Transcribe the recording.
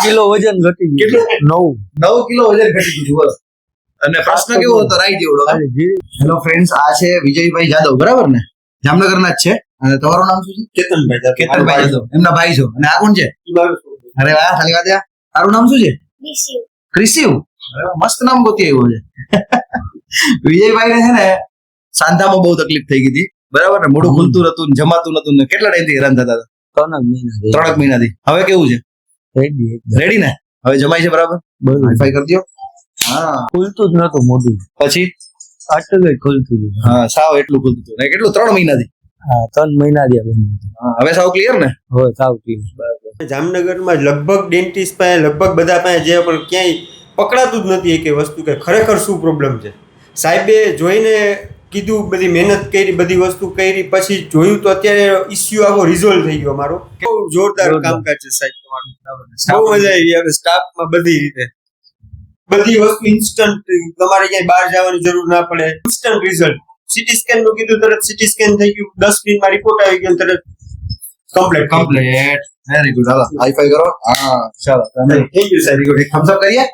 Kilo વજન ઘટી ગયું. કેટલું? 9 9 કિલો વજન ઘટી ગયું બોલો. અને પ્રશ્ન કેવો હતો રાઈ જેવડો? હેલો ફ્રેન્ડ્સ, આ છે વિજયભાઈ જાદવ, બરાબર ને? જામનગરના જ છે. અને તમારું નામ શું છે? કેતનભાઈ જાદવ. એમના ભાઈ છો. અને આ કોણ છે? અરે વાહ, ખાલી વાત યાર. તારું નામ શું છે? ક્રિશિવ. અરે વાહ, મસ્ત નામ ગોતી આવ્યો છે. વિજયભાઈ ને છે ને સાંધામાં બહુ તકલીફ થઈ ગઈ હતી, બરાબર ને? મોઢું ખુલતું નતું, જમાતું નતું ને કેટલા ટાઈમથી હેરાન થતા હતા? 3 મહિનાથી. હવે કેવું છે? રેડી ને? હવે જમાય છે બરાબર? વાઈફાઈ કરી દો. હા, ખુલતું જ નતું મોઢું. પછી આટલું જ ખુલતું હતું. હા, સાવ એટલું ખુલતું હતું. ને કેટલું? 3 મહિનાથી. હા, 3 મહિના થયા. હા, હવે સાવ ક્લિયર ને? હવે સાવ clear. જામનગરમાં લગભગ ડેન્ટિસ્ટ પાસે લગભગ બધા પાસે જે પણ ક્યાંય પકડાતું જ નથી કે વસ્તુ કે ખરેખર શું પ્રોબ્લેમ છે. સાહેબે જોઈને કીધું, બધી મહેનત કરી, બધી વસ્તુ કરી, પછી જોયું તો અત્યારે ઇસ્યુ આખો રિઝોલ્વ થઈ ગયો અમારો. બહુ જોરદાર કામકાજ છે સાહેબ તમારું. બહુ મજા આવી આવે સ્ટાફમાં બધી રીતે. બધી વસ્તુ ઇન્સ્ટન્ટ, તમારે ક્યાંય બહાર જવાની જરૂર ના પડે. Instant result. સીટી સ્કેન નું કીધું, તરત સીટી સ્કેન થઈ ગયું. 10 મિનિટમાં રિપોર્ટ આવી ગયો, તરત complete. Very good. Hello high five કરો. હા ચાલો, થેન્ક યુ સાહેબ. થમ્સ અપ કરીએ.